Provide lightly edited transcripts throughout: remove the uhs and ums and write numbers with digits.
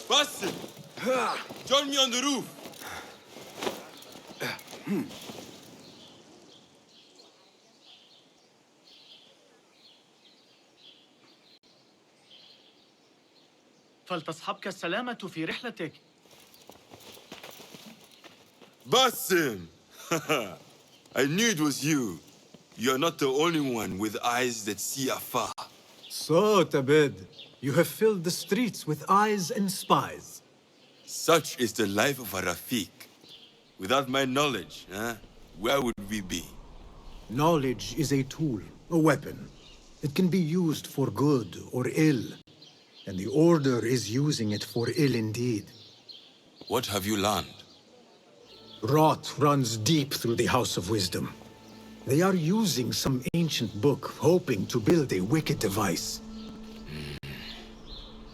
Fazil! Join me on the roof! فلتصحبك السلامة في رحلتك. Basim! I knew it was you. You're not the only one with eyes that see afar. So, Tabed, you have filled the streets with eyes and spies. Such is the life of a Rafiq. Without my knowledge, where would we be? Knowledge is a tool, a weapon. It can be used for good or ill. And the Order is using it for ill indeed. What have you learned? Rot runs deep through the House of Wisdom. They are using some ancient book, hoping to build a wicked device.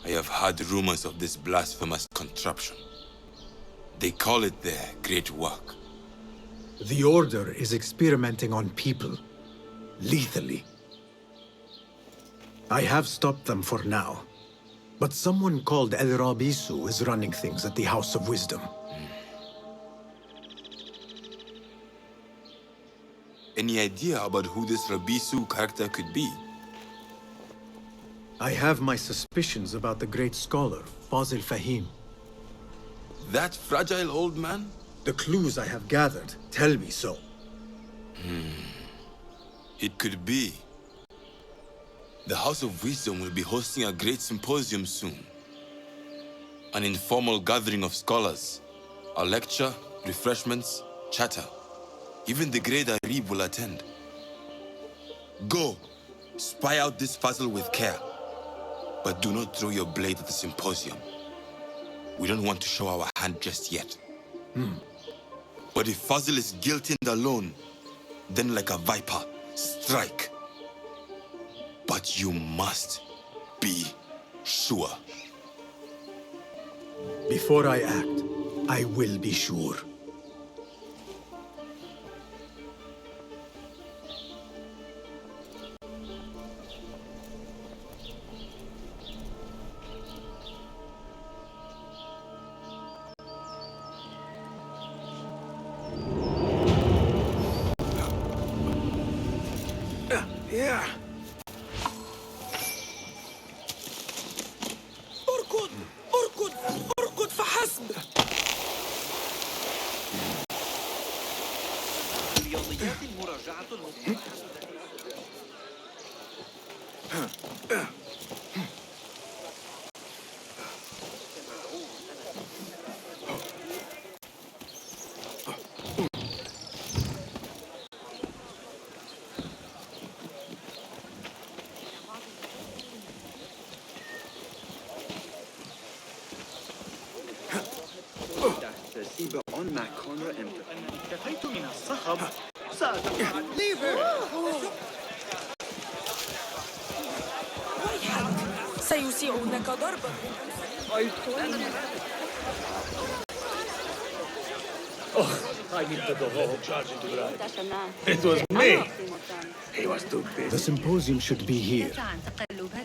I have heard rumors of this blasphemous contraption. They call it their great work. The Order is experimenting on people, lethally. I have stopped them for now. But someone called El Rabisu is running things at the House of Wisdom. Any idea about who this Rabisu character could be? I have my suspicions about the great scholar, Fazil Fahim. That fragile old man? The clues I have gathered tell me so. It could be. The House of Wisdom will be hosting a great symposium soon. An informal gathering of scholars. A lecture, refreshments, chatter. Even the great Arib will attend. Go, spy out this Fazil with care. But do not throw your blade at the symposium. We don't want to show our hand just yet. But if Fazil is guilty and alone, then like a viper, strike. But you must be sure. Before I act, I will be sure. Yeah. اركض فحسب. الرياضيات المراجعة المطلقة. انتهيت من الصخب. سيسيعونك ضربا. I need to go home. It was me. He was too busy. The symposium should be here.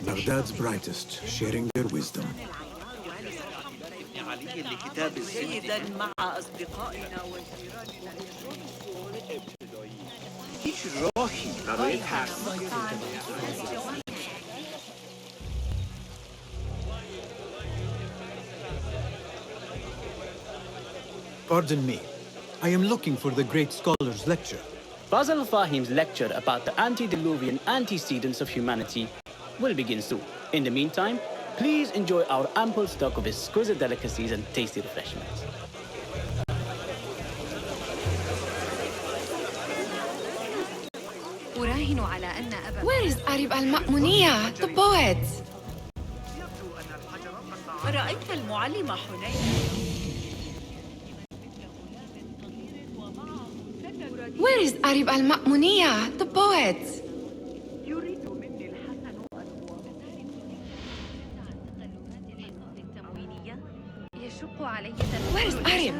Baghdad's brightest, sharing their wisdom. مع أصدقائنا وجيراننا. Pardon me. I am looking for the great scholar's lecture. Fazil Fahim's lecture about the antediluvian antecedents of humanity will begin soon. In the meantime, please enjoy our ample stock of exquisite delicacies and tasty refreshments. Where is Arib al-Ma'muniyah, the poet? رأيت المعلم حنين. Where is Arib al-Ma'muniyah, the poet? Where is Arib?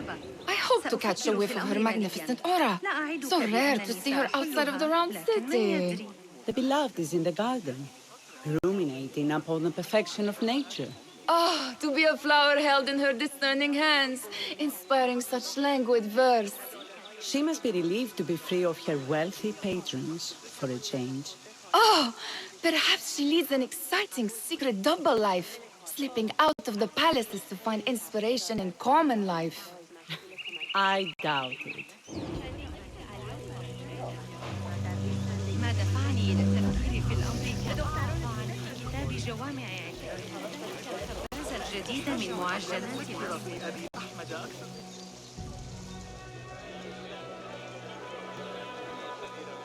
I hope to catch a whiff of her magnificent aura. So rare to see her outside of the round city. The beloved is in the garden. ruminating upon the perfection of nature. Oh, to be a flower held in her discerning hands, inspiring such languid verse. She must be relieved to be free of her wealthy patrons, for a change. Oh, perhaps she leads an exciting secret double life, slipping out of the palaces to find inspiration in common life. I doubt it. ما دفعني إلى التفكير في الأمر كأعرف عن كتاب جوامع الجديدة من معجلات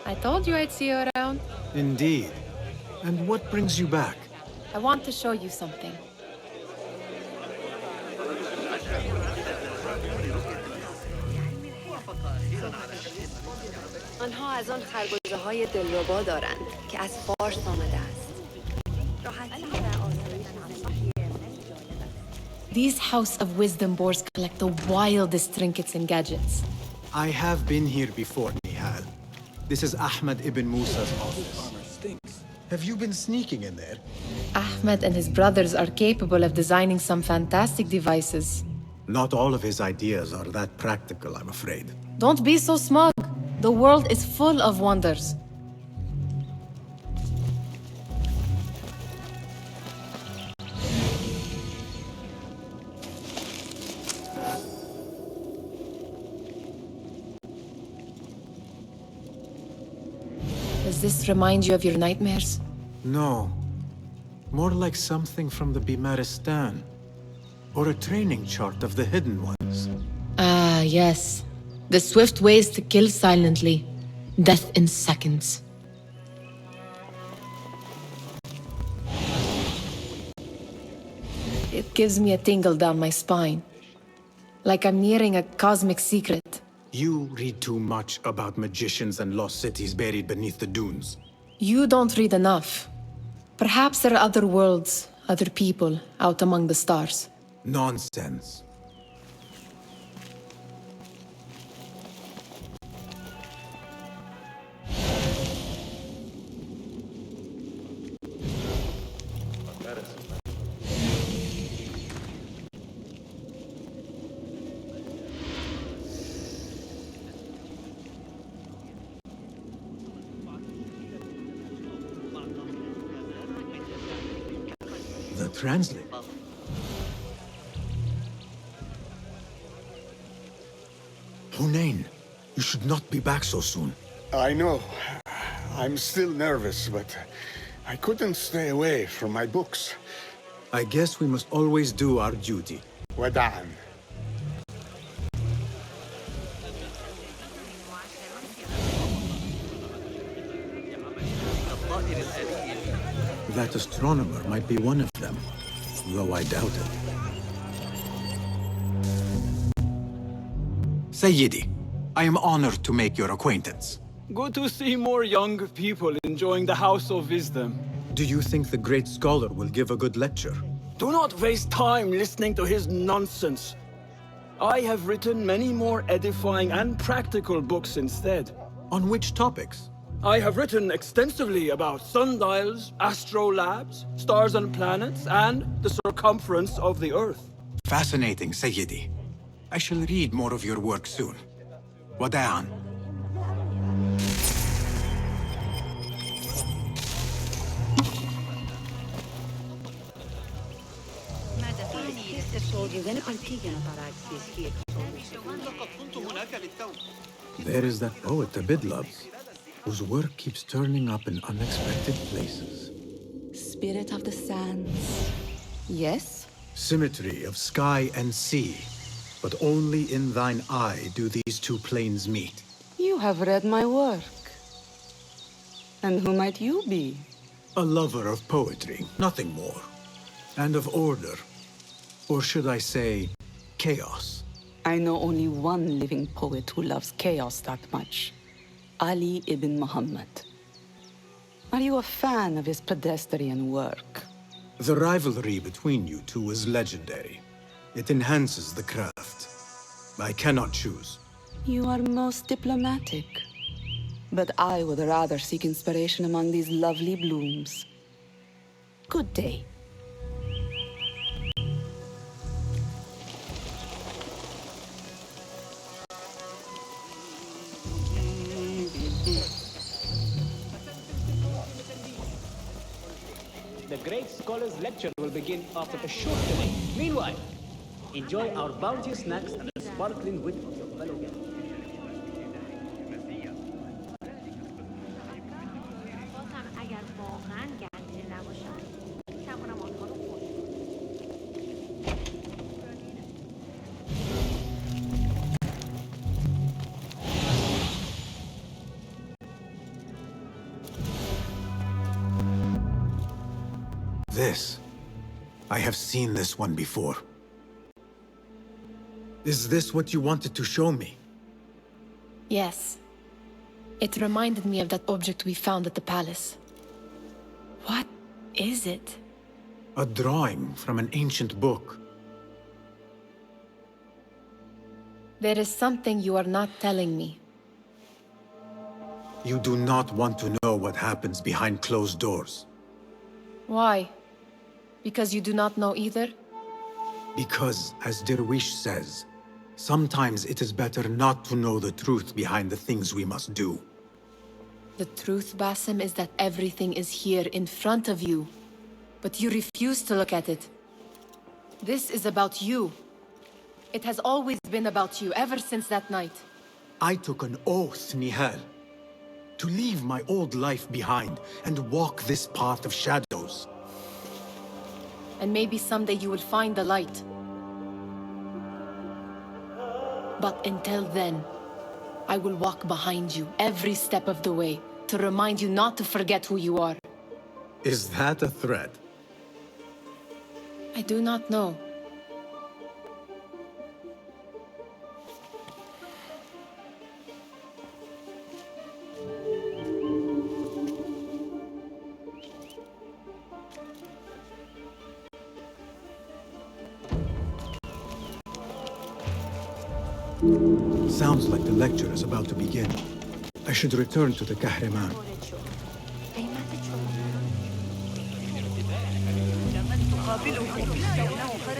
I told you I'd see you around. Indeed. And what brings you back? I want to show you something. آنها از آن خربزه‌های دلربا دارند که از فارس آمده است. These House of Wisdom boars collect the wildest trinkets and gadgets. I have been here before, Nihal. This is Ahmed ibn Musa's office. Have you been sneaking in there? Ahmed and his brothers are capable of designing some fantastic devices. Not all of his ideas are that practical, I'm afraid. Don't be so smug. The world is full of wonders. Does this remind you of your nightmares? No. More like something from the Bimaristan. Or a training chart of the hidden ones. Ah, yes. The swift ways to kill silently. Death in seconds. It gives me a tingle down my spine. Like I'm nearing a cosmic secret. You read too much about magicians and lost cities buried beneath the dunes. You don't read enough. Perhaps there are other worlds, other people, out among the stars. Nonsense. The translate. Hunain, you should not be back so soon. I know. I'm still nervous, but I couldn't stay away from my books. I guess we must always do our duty. وداعا. That astronomer might be one of them, though I doubt it. Sayyidi, I am honored to make your acquaintance. Good to see more young people enjoying the House of Wisdom. Do you think the great scholar will give a good lecture? Do not waste time listening to his nonsense. I have written many more edifying and practical books instead. On which topics? I have written extensively about sundials, astrolabes, stars and planets, and the circumference of the Earth. Fascinating, Sayyidi. I shall read more of your work soon. Wada'an. ما دفعني إلى There is that poet Abid loves, whose work keeps turning up in unexpected places. Spirit of the sands. Yes? Symmetry of sky and sea, but only in thine eye do these two planes meet. You have read my work. And who might you be? A lover of poetry, nothing more. And of order. Or should I say, chaos. I know only one living poet who loves chaos that much. Ali ibn Muhammad. Are you a fan of his pedestrian work? The rivalry between you two is legendary. It enhances the craft. I cannot choose. You are most diplomatic. But I would rather seek inspiration among these lovely blooms. Good day. The great scholar's lecture will begin after a short delay. Meanwhile, enjoy our bounteous snacks and the sparkling wit of your fellow guests. This. I have seen this one before. Is this what you wanted to show me? Yes. It reminded me of that object we found at the palace. What is it? A drawing from an ancient book. There is something you are not telling me. You do not want to know what happens behind closed doors. Why? Because you do not know either? Because, as Derwish says, sometimes it is better not to know the truth behind the things we must do. The truth, Basim, is that everything is here in front of you. But you refuse to look at it. This is about you. It has always been about you, ever since that night. I took an oath, Nihal, to leave my old life behind and walk this path of shadows. And maybe someday you will find the light. But until then, I will walk behind you every step of the way to remind you not to forget who you are. Is that a threat? I do not know. Sounds like the lecture is about to begin. I should return to the Kahraman.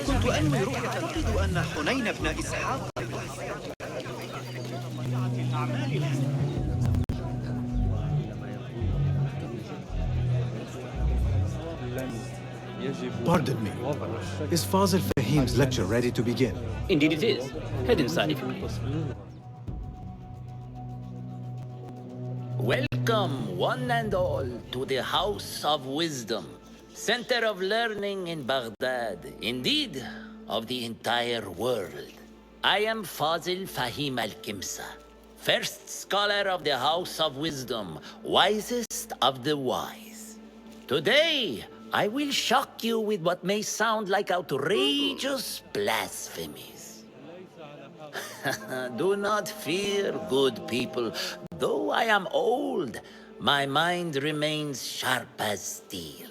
كنت أنوي رؤية أعتقد أن حنين بن إسحاق Pardon me. Is Fazil Fahim's lecture ready to begin? Indeed it is. Head inside if you please. Welcome, one and all, to the House of Wisdom, center of learning in Baghdad, indeed, of the entire world. I am Fazil Fahim al-Kimsa, first scholar of the House of Wisdom, wisest of the wise. Today, I will shock you with what may sound like outrageous blasphemies. Do not fear, good people. Though I am old, my mind remains sharp as steel.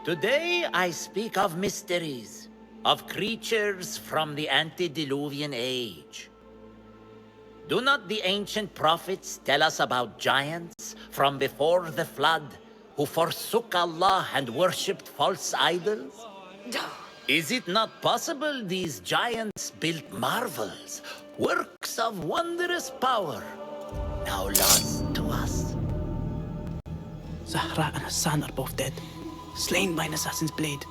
Today I speak of mysteries, of creatures from the antediluvian age. Do not the ancient prophets tell us about giants from before the flood who forsook Allah and worshipped false idols? Is it not possible these giants built marvels, works of wondrous power, now lost to us? Zahra and Hassan are both dead, slain by an assassin's blade.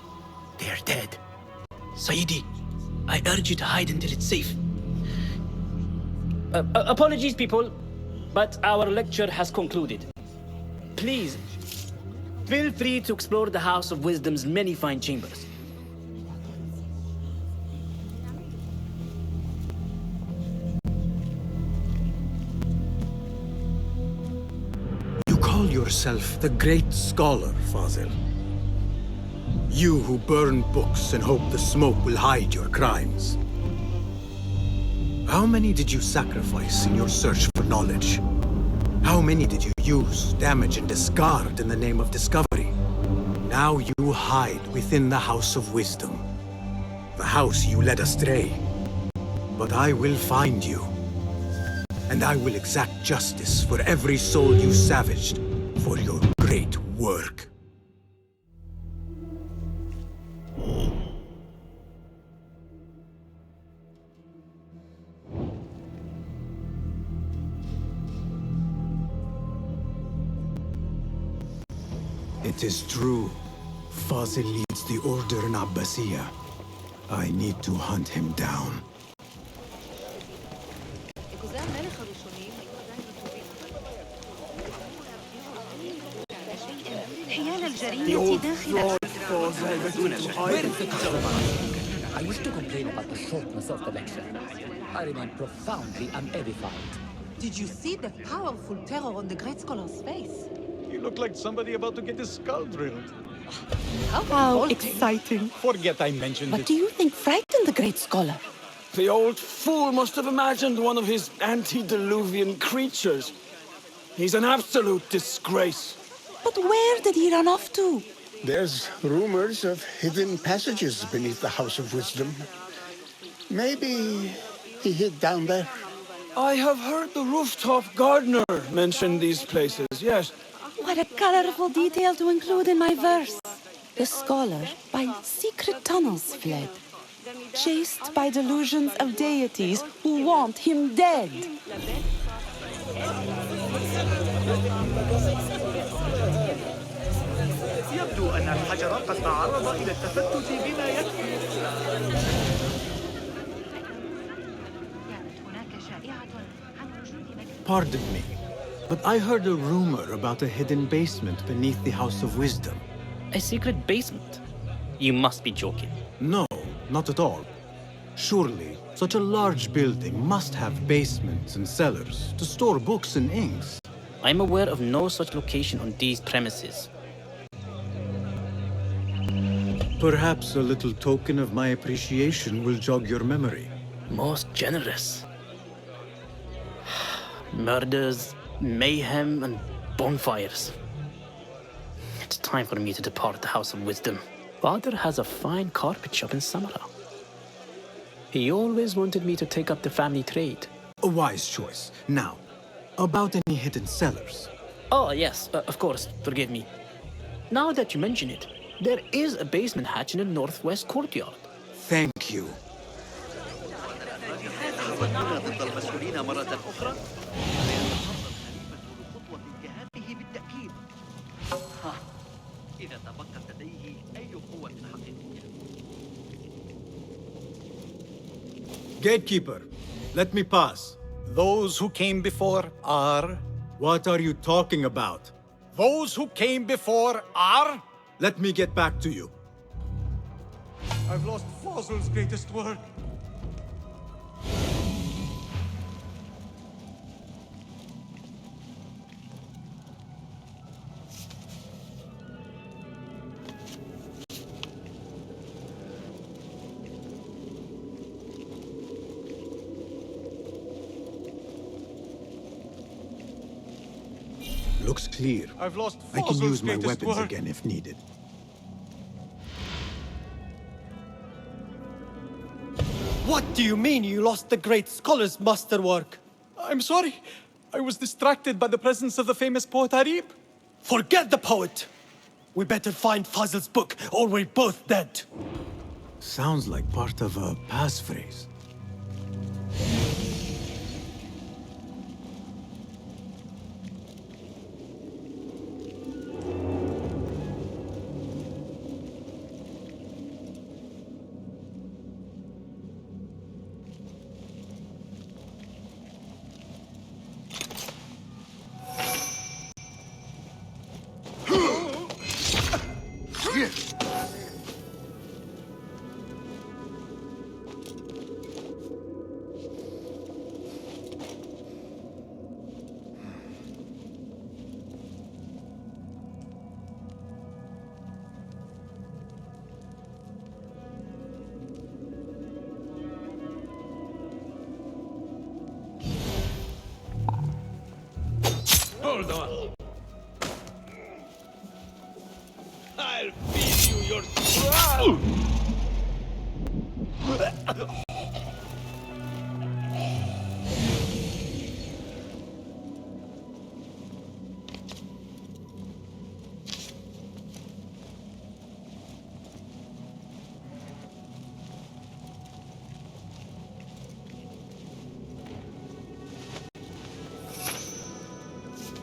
They're dead. Sayyidi, I urge you to hide until it's safe. Apologies, people, but our lecture has concluded. Please, feel free to explore the House of Wisdom's many fine chambers. You call yourself the great scholar, Fazil. You who burn books and hope the smoke will hide your crimes. How many did you sacrifice in your search for knowledge? How many did you use, damage, and discard in the name of discovery? Now you hide within the House of Wisdom. The house you led astray. But I will find you. And I will exact justice for every soul you savaged for your great work. It is true. Fazil leads the Order in Abbasiyah. I need to hunt him down. The old fraud I wish to complain about the shortness of the lecture. I remain profoundly unedified. Did you see the powerful terror on the great scholar's face? He looked like somebody about to get his skull drilled. How exciting. Forget I mentioned What it. do you think frightened the great scholar? The old fool must have imagined one of his antediluvian creatures. He's an absolute disgrace. But where did he run off to? There's rumors of hidden passages beneath the House of Wisdom. Maybe he hid down there. I have heard the rooftop gardener mention these places, yes. What a colorful detail to include in my verse. The scholar by secret tunnels fled, chased by delusions of deities who want him dead. يبدو أن الحجر قد تعرض إلى التفتت بنايته. Pardon me, but I heard a rumor about a hidden basement beneath the House of Wisdom. A secret basement? You must be joking. No, not at all. Surely, such a large building must have basements and cellars to store books and inks. I'm aware of no such location on these premises. Perhaps a little token of my appreciation will jog your memory. Most generous. Murders, mayhem, and bonfires. It's time for me to depart the House of Wisdom. Father has a fine carpet shop in Samara. He always wanted me to take up the family trade. A wise choice. Now, about any hidden cellars. Oh, yes, of course, forgive me. Now that you mention it, there is a basement hatch in the northwest courtyard. Thank you. ضد المسؤولين مرة أخرى. خطوة بالتأكيد. إذا تبقت لديه أي قوة حقيقية. Gatekeeper, let me pass. Those who came before are... What are you talking about? Those who came before are... Let me get back to you. I've lost Fazil's greatest work. Looks clear. I've lost I can Fazil's use my greatest weapons work. again if needed. What do you mean you lost the great scholar's masterwork? I'm sorry. I was distracted by the presence of the famous poet Arib. Forget the poet! We better find Fazil's book, or we're both dead. Sounds like part of a passphrase. Hold on. I'll feed you your soul.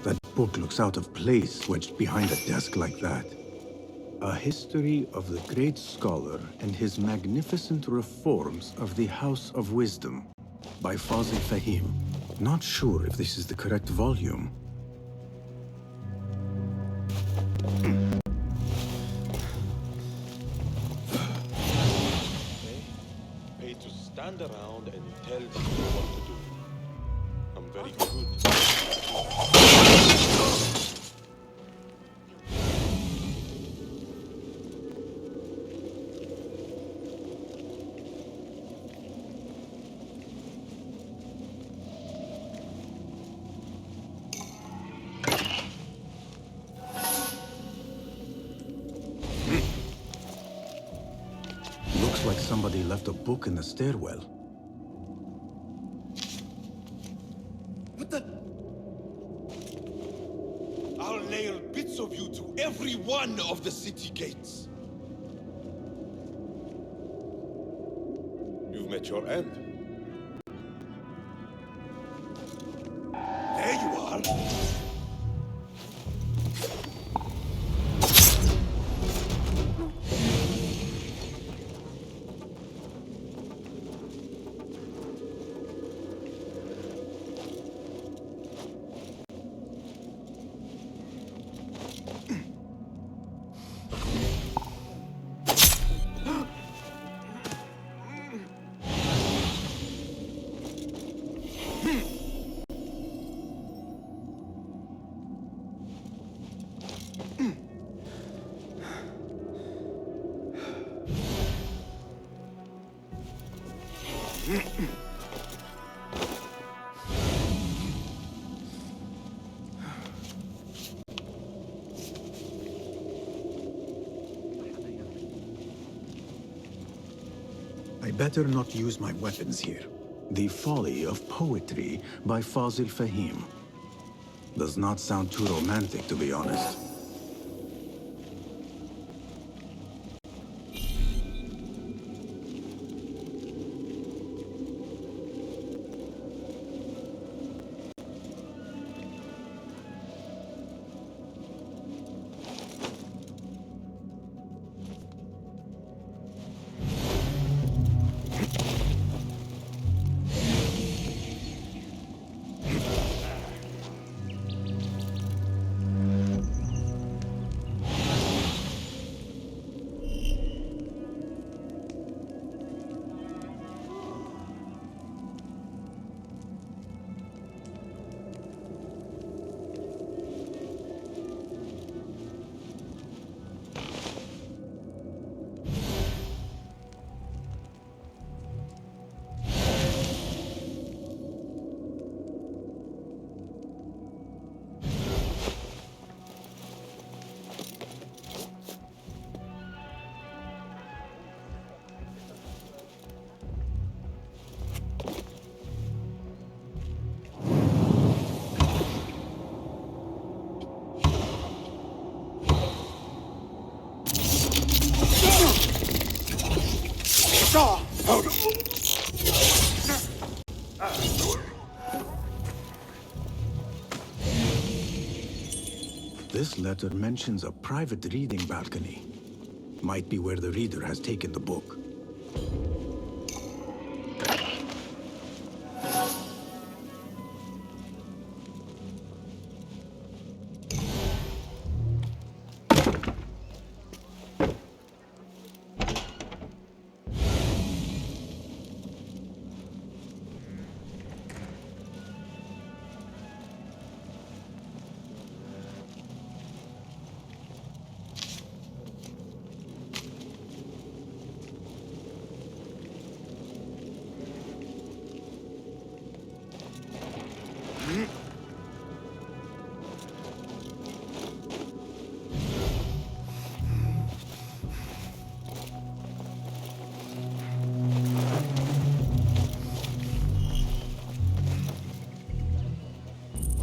That book looks out of place wedged behind a desk like that. A history of the great scholar and his magnificent reforms of the House of Wisdom by Fazil Fahim. Not sure if this is the correct volume. Pay to stand around and tell people what to do. I'm very good. Looks like somebody left a book in the stairwell. What the? I'll nail bits of you to every one of the city gates. You've met your end. There you are. I better not use my weapons here. The Folly of Poetry by Fazil Fahim. Does not sound too romantic, to be honest. This letter mentions a private reading balcony. Might be where the reader has taken the book.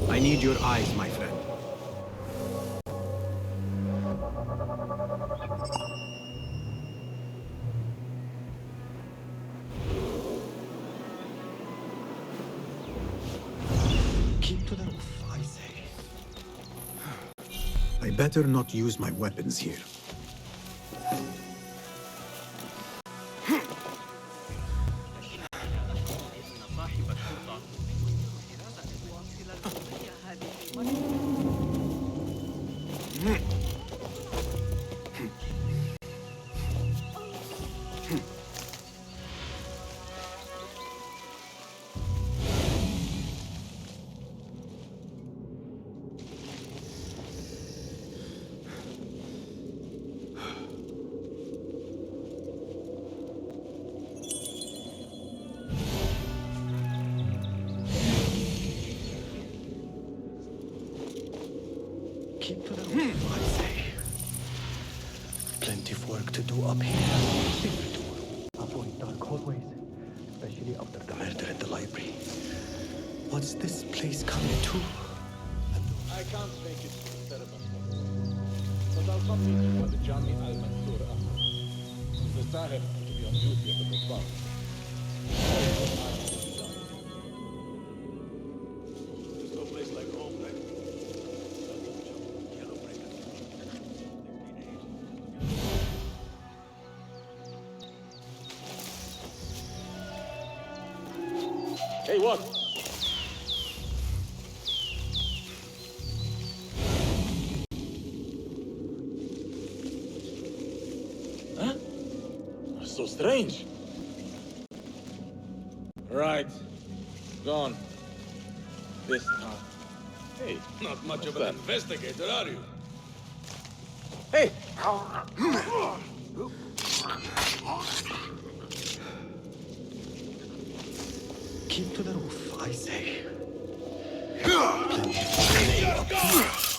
I need your eyes, my friend. Keep to the roof, I say. I better not use my weapons here. to do up here? Avoid dark hallways, especially after the murder in the library. What's this place coming to? I can't make it to the ceremony, but I'll come meet you at the Jami al-Mansur after. The Tahir to be on duty at the Mutbah. There's no place like home, right? Hey, what? Huh? So strange. Right. Gone. This time. Hey, not much of an investigator, are you? Hey! Keep to the roof, I say.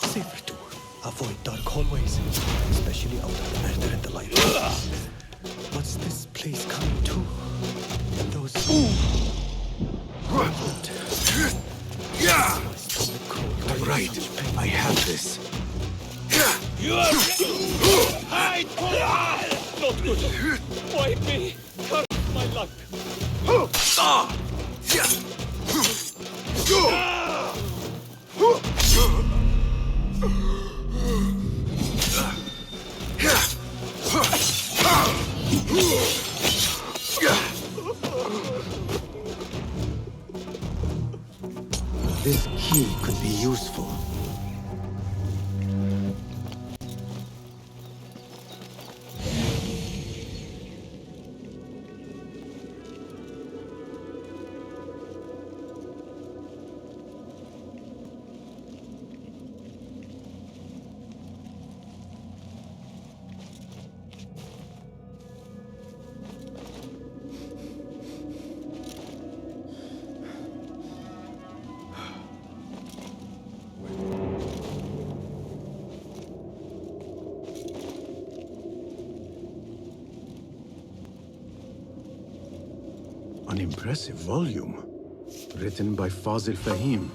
Safer to avoid dark hallways, especially after the murder in the library. What's this place coming to? Those... I'm right. I have this. You are... Hide! Not good. Wipe me. Curse my luck. This key could be useful. An impressive volume, written by Fazil Fahim.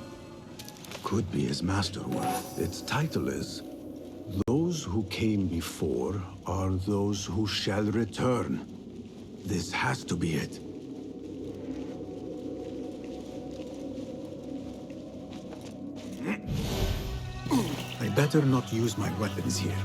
Could be his masterwork. Its title is, Those Who Came Before Are Those Who Shall Return. This has to be it. I better not use my weapons here.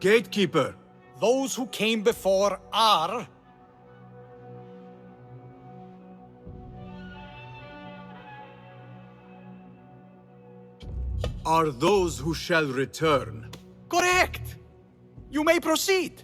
Gatekeeper! Those who came before are... Are those who shall return. Correct! You may proceed.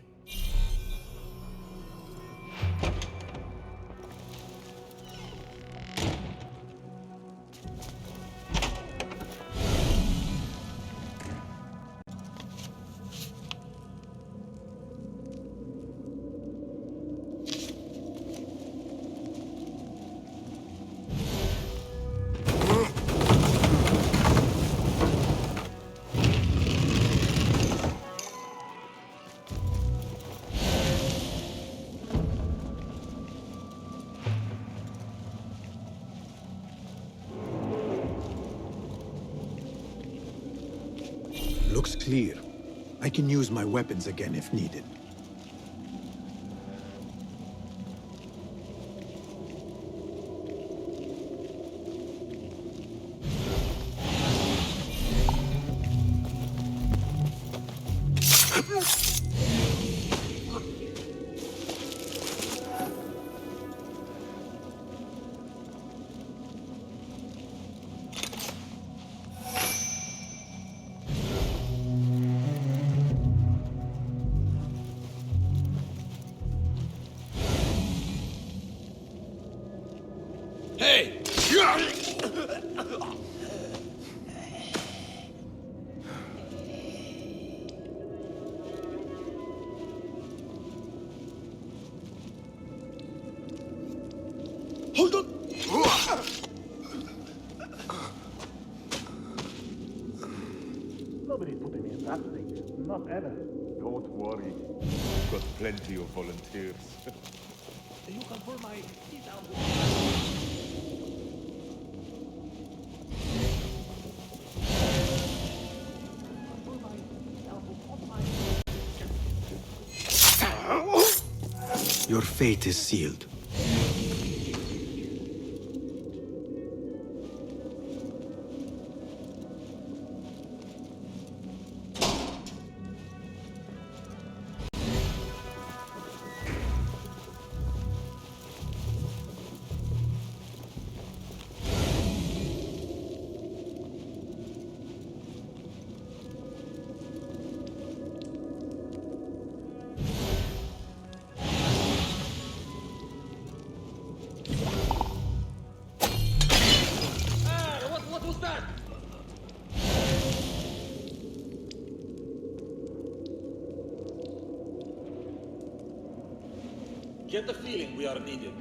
Looks clear. I can use my weapons again if needed. Nobody put me in that thing. Not ever. Don't worry. We've got plenty of volunteers. You can pull my feet out. Your fate is sealed. What was that? Get the feeling we are needed.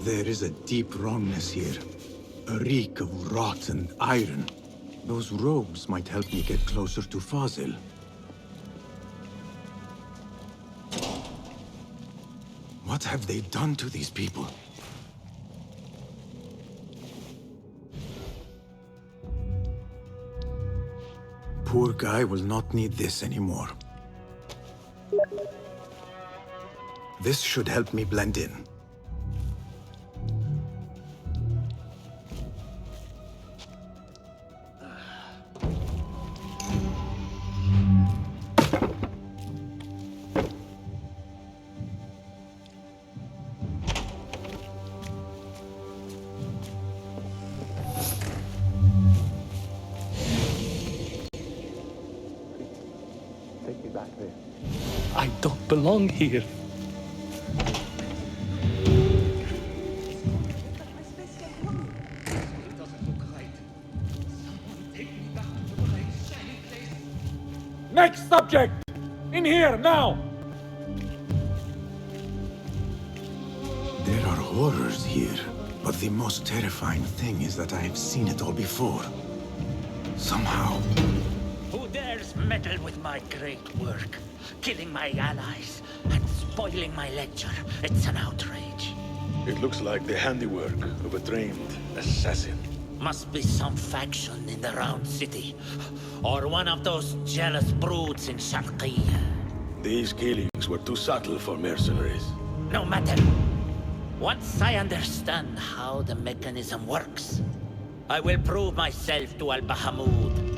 There is a deep wrongness here. A reek of rotten iron. Those robes might help me get closer to Fazil. What have they done to these people? Poor guy will not need this anymore. This should help me blend in. Take me back there. I don't belong here. Next subject! In here, now! There are horrors here, but the most terrifying thing is that I have seen it all before. Somehow. Who dares meddle with my great work? Killing my allies and spoiling my lecture. It's an outrage. It looks like the handiwork of a trained assassin. Must be some faction in the Round City. Or one of those jealous broods in Sharqiyya. These killings were too subtle for mercenaries. No matter. Once I understand how the mechanism works, I will prove myself to Al-Bahamud.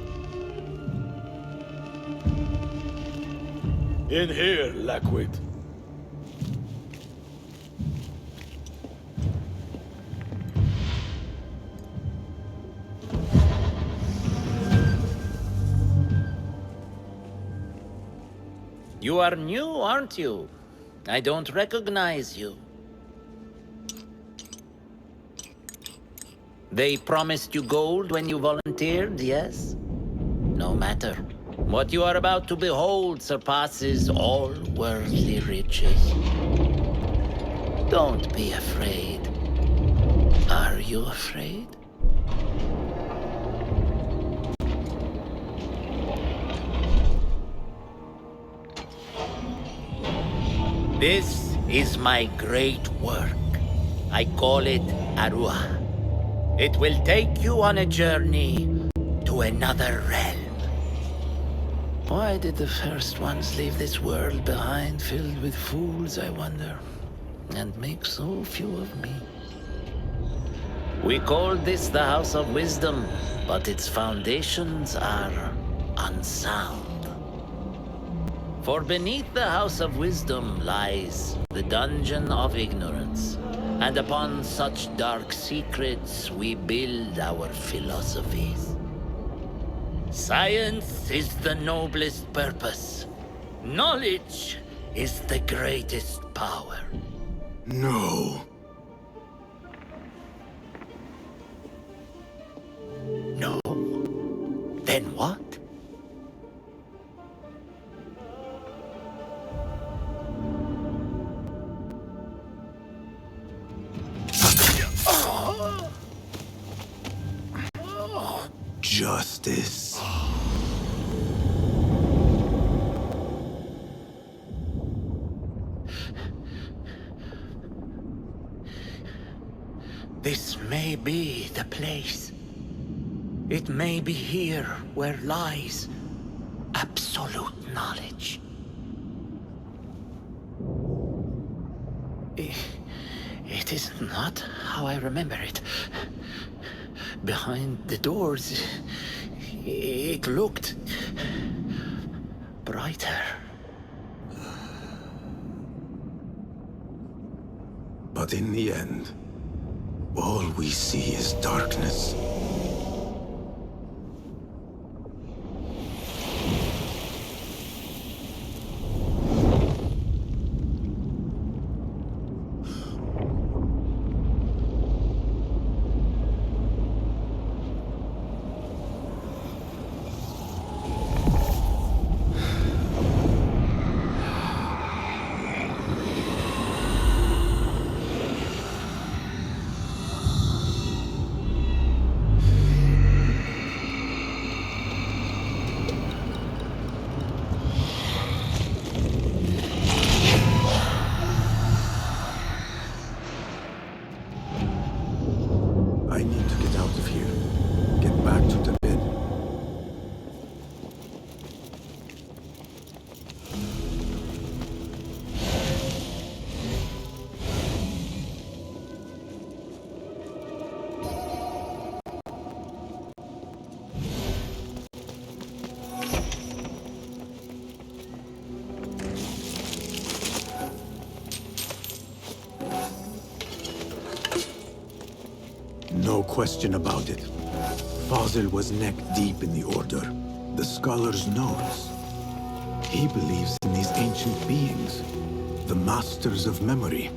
In here, Lackwit. You are new, aren't you? I don't recognize you. They promised you gold when you volunteered, yes? No matter. What you are about to behold surpasses all worldly riches. Don't be afraid. Are you afraid? This is my great work. I call it Arua. It will take you on a journey to another realm. Why did the first ones leave this world behind filled with fools, I wonder, and make so few of me? We call this the House of Wisdom, but its foundations are unsound. For beneath the House of Wisdom lies the Dungeon of Ignorance, and upon such dark secrets we build our philosophies. Science is the noblest purpose. Knowledge is the greatest power. No. No? Then what? Justice. This may be the place. It may be here where lies absolute knowledge. It is not how I remember it. Behind the doors, it looked brighter. But in the end, all we see is darkness. I need to get out of here. Get back to the bed. No question about it. Fazil was neck-deep in the Order. The scholars knows. He believes in these ancient beings, the masters of memory.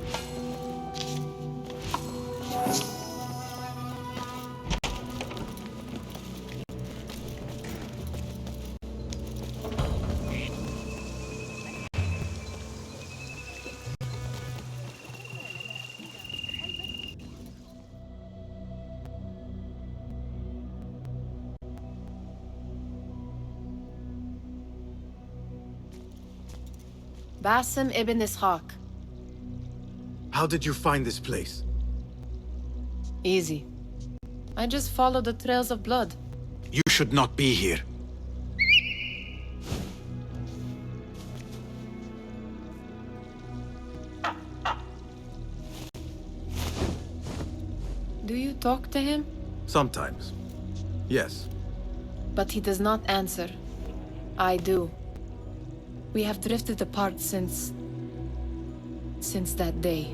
Basim ibn Ishaq. How did you find this place? Easy. I just followed the trails of blood. You should not be here. Do you talk to him? Sometimes. Yes. But he does not answer. I do. We have drifted apart since that day.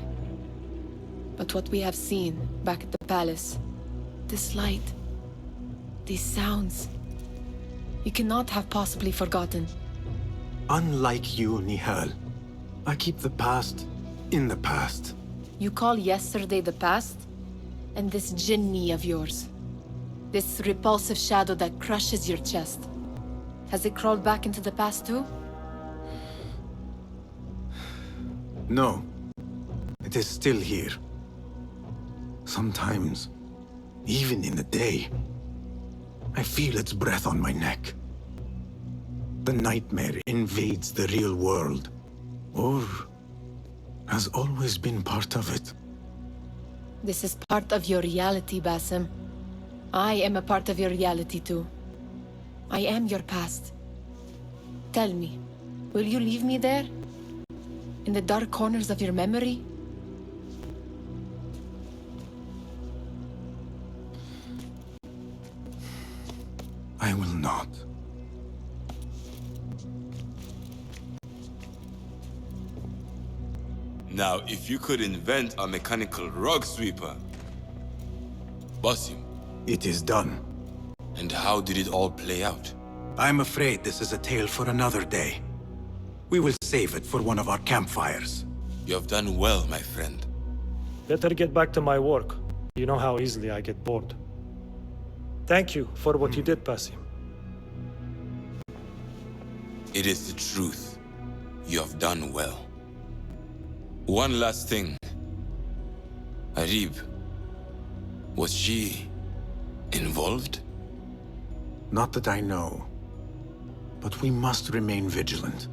But what we have seen back at the palace, this light, these sounds, you cannot have possibly forgotten. Unlike you, Nihal, I keep the past in the past. You call yesterday the past? And this jinni of yours, this repulsive shadow that crushes your chest, has it crawled back into the past too? No. It is still here. Sometimes, even in the day, I feel its breath on my neck. The nightmare invades the real world, or has always been part of it. This is part of your reality, Basim. I am a part of your reality too. I am your past. Tell me, will you leave me there? In the dark corners of your memory? I will not. Now, if you could invent a mechanical rug sweeper. Basim. It is done. And how did it all play out? I'm afraid this is a tale for another day. We will save it for one of our campfires. You have done well, my friend. Better get back to my work. You know how easily I get bored. Thank you for what you did, Basim. It is the truth. You have done well. One last thing. Arib, was she involved? Not that I know. But we must remain vigilant.